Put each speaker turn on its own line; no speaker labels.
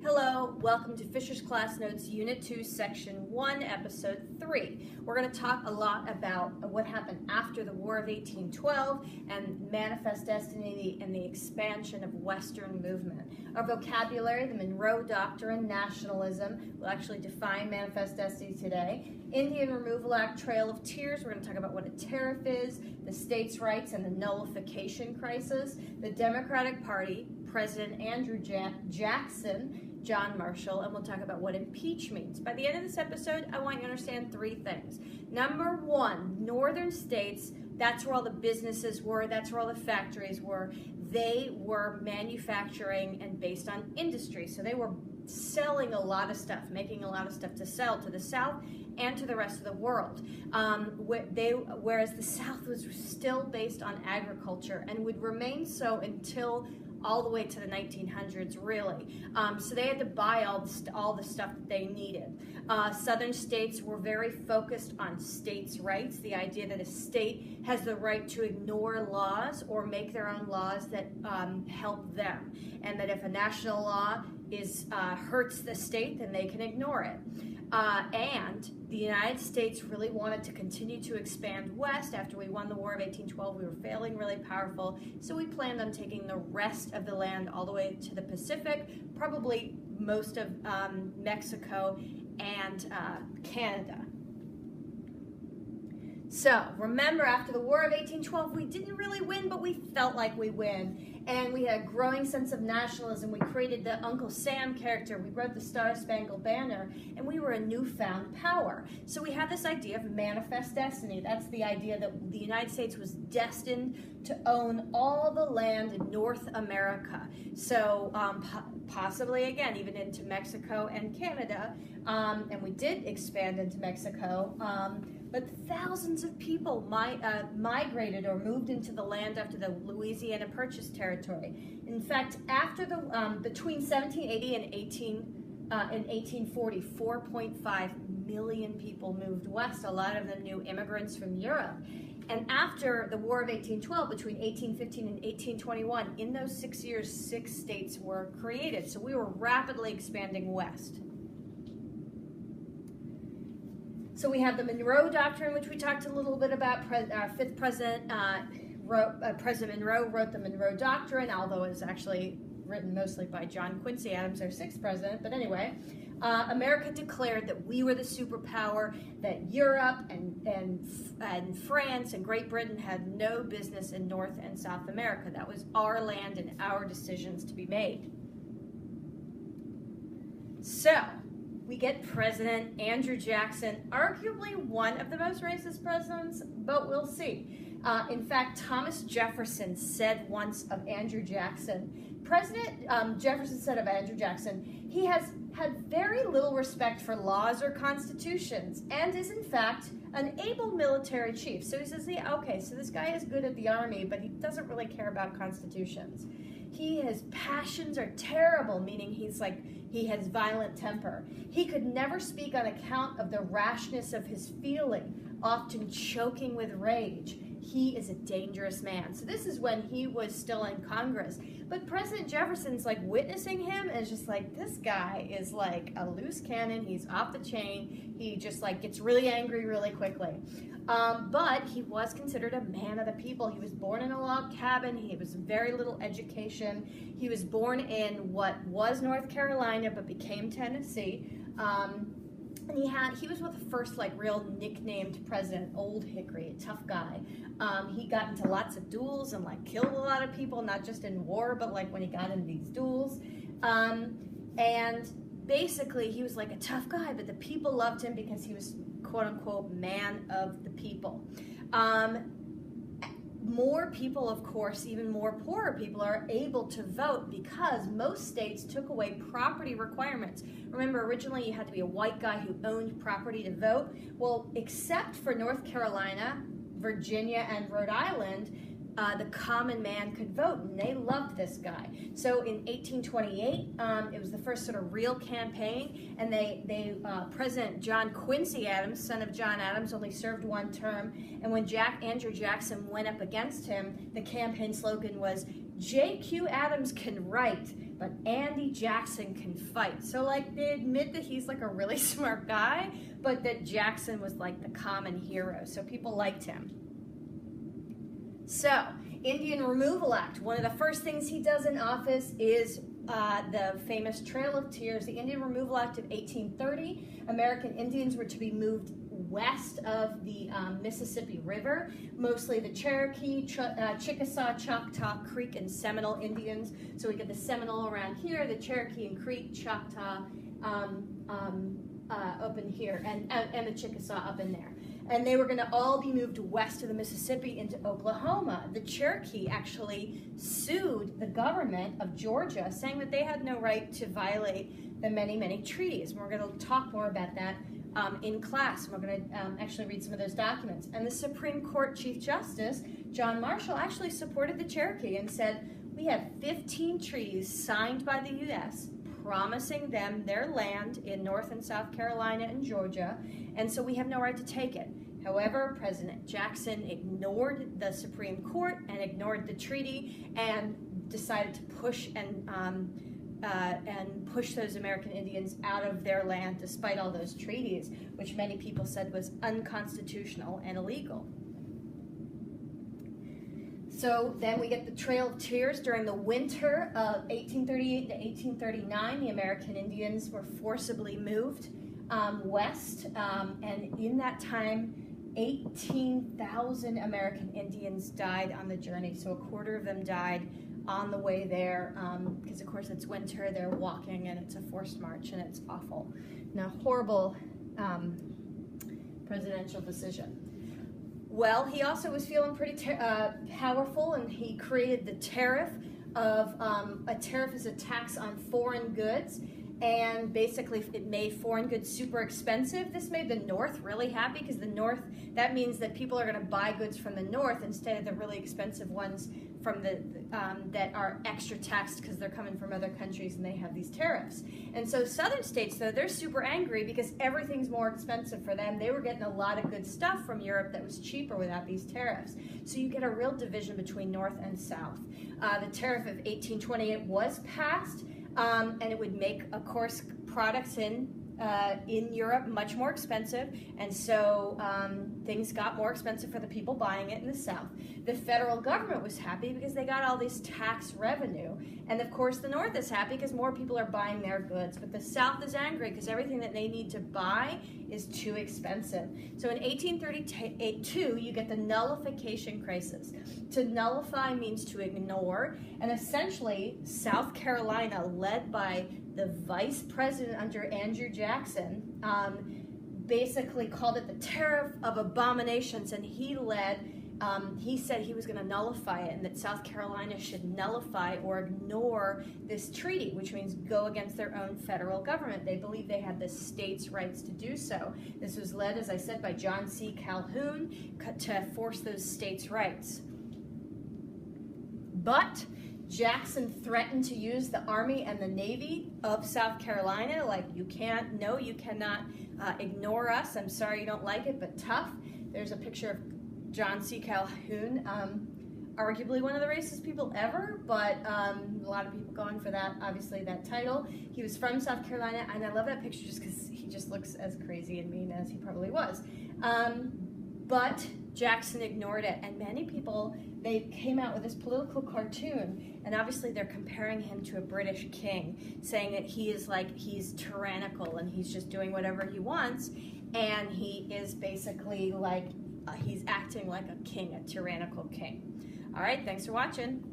Hello, welcome to Fisher's Class Notes Unit 2, Section 1, Episode 3. We're going to talk a lot about what happened after the War of 1812 and Manifest Destiny and the expansion of Western movement. Our vocabulary, the Monroe Doctrine, nationalism, will actually define Manifest Destiny today. Indian Removal Act, Trail of Tears, we're going to talk about what a tariff is, the states' rights and the nullification crisis, the Democratic Party, President Andrew Jackson, John Marshall, and we'll talk about what impeach means. By the end of this episode, I want you to understand three things. Number one, northern states, that's where all the businesses were, that's where all the factories were. They were manufacturing and based on industry, so they were selling a lot of stuff, making a lot of stuff to sell to the South and to the rest of the world. Whereas the South was still based on agriculture and would remain so until all the way to the 1900s, really. So they had to buy all the stuff that they needed. Southern states were very focused on states' rights, the idea that a state has the right to ignore laws or make their own laws that help them, and that if a national law hurts the state, then they can ignore it. And the United States really wanted to continue to expand west. After we won the War of 1812, we were failing really powerful, so we planned on taking the rest of the land all the way to the Pacific, probably most of Mexico and Canada. So, remember, after the War of 1812, we didn't really win, but we felt like we win. And we had a growing sense of nationalism. We created the Uncle Sam character. We wrote the Star-Spangled Banner, and we were a newfound power. So we had this idea of manifest destiny. That's the idea that the United States was destined to own all the land in North America. So possibly, again, even into Mexico and Canada. And we did expand into Mexico. But thousands of people migrated or moved into the land after the Louisiana Purchase territory. In fact, after between 1780 and 1840, 4.5 million people moved west. A lot of them new immigrants from Europe. And after the War of 1812, between 1815 and 1821, in those 6 years, 6 states were created. So we were rapidly expanding west. So we have the Monroe Doctrine, which we talked a little bit about. Our fifth president, President Monroe, wrote the Monroe Doctrine, although it was actually written mostly by John Quincy Adams, our sixth president. But anyway, America declared that we were the superpower, that Europe and France and Great Britain had no business in North and South America. That was our land and our decisions to be made. So we get President Andrew Jackson, arguably one of the most racist presidents, but we'll see. In fact, Thomas Jefferson said once of Andrew Jackson, President Jefferson said of Andrew Jackson, he has had very little respect for laws or constitutions and is in fact an able military chief. So he says, yeah, okay, so this guy is good at the army, but he doesn't really care about constitutions. His passions are terrible, meaning he has violent temper. He could never speak on account of the rashness of his feeling, often choking with rage. He is a dangerous man. So this is when he was still in Congress. But President Jefferson's like witnessing him and is just like, this guy is like a loose cannon. He's off the chain. He just like gets really angry really quickly. But he was considered a man of the people. He was born in a log cabin. He was very little education. He was born in what was North Carolina but became Tennessee. And he was the first like real nicknamed president, Old Hickory, a tough guy. He got into lots of duels and like killed a lot of people, not just in war, but like when he got into these duels. And basically he was like a tough guy, but the people loved him because he was quote unquote man of the people. More people, of course, even more poorer people are able to vote because most states took away property requirements. Remember, originally you had to be a white guy who owned property to vote. Well, except for North Carolina, Virginia, and Rhode Island, the common man could vote, and they loved this guy. So in 1828, it was the first sort of real campaign, and President John Quincy Adams, son of John Adams, only served one term, and when Andrew Jackson went up against him, the campaign slogan was, J.Q. Adams can write, but Andy Jackson can fight. So like they admit that he's like a really smart guy, but that Jackson was like the common hero, so people liked him. So, Indian Removal Act. One of the first things he does in office is the famous Trail of Tears, the Indian Removal Act of 1830. American Indians were to be moved west of the Mississippi River, mostly the Cherokee, Chickasaw, Choctaw, Creek, and Seminole Indians. So we get the Seminole around here, the Cherokee and Creek, Choctaw up in here, and the Chickasaw up in there. And they were going to all be moved west of the Mississippi into Oklahoma. The Cherokee actually sued the government of Georgia, saying that they had no right to violate the many, many treaties. And we're going to talk more about that in class. We're going to actually read some of those documents. And the Supreme Court Chief Justice, John Marshall, actually supported the Cherokee and said, we have 15 treaties signed by the U.S. promising them their land in North and South Carolina and Georgia, and so we have no right to take it. However, President Jackson ignored the Supreme Court and ignored the treaty and decided to push and push those American Indians out of their land despite all those treaties, which many people said was unconstitutional and illegal. So then we get the Trail of Tears. During the winter of 1838 to 1839, the American Indians were forcibly moved west, and in that time, 18,000 American Indians died on the journey. So a quarter of them died on the way there, because of course it's winter, they're walking, and it's a forced march, and it's awful. Now, horrible presidential decision. Well, he also was feeling pretty powerful, and he created the tariff of, a tariff is a tax on foreign goods, and basically it made foreign goods super expensive. This made the North really happy, because the North, that means that people are going to buy goods from the North instead of the really expensive ones from the that are extra taxed because they're coming from other countries and they have these tariffs. And so southern states, though, they're super angry because everything's more expensive for them. They were getting a lot of good stuff from Europe that was cheaper without these tariffs. So you get a real division between North and South. The tariff of 1828 was passed, and it would make, of course, products in Europe much more expensive, and so things got more expensive for the people buying it in the South. The federal government was happy because they got all this tax revenue, and of course the North is happy because more people are buying their goods, but the South is angry because everything that they need to buy is too expensive. So in 1832, you get the nullification crisis. To nullify means to ignore, and essentially South Carolina, led by the vice president under Andrew Jackson, basically called it the tariff of abominations, and he said he was going to nullify it, and that South Carolina should nullify or ignore this treaty, which means go against their own federal government. They believed they had the states' rights to do so. This was led, as I said, by John C. Calhoun to force those states' rights. But Jackson threatened to use the Army and the Navy of South Carolina, like, you cannot ignore us. I'm sorry you don't like it, but tough. There's a picture of John C. Calhoun, arguably one of the racist people ever, but a lot of people going for that, obviously, that title. He was from South Carolina, and I love that picture just because he just looks as crazy and mean as he probably was. But Jackson ignored it, and many people, they came out with this political cartoon, and obviously they're comparing him to a British king, saying that he's tyrannical and he's just doing whatever he wants, and he is basically like, he's acting like a king, a tyrannical king. All right, thanks for watching.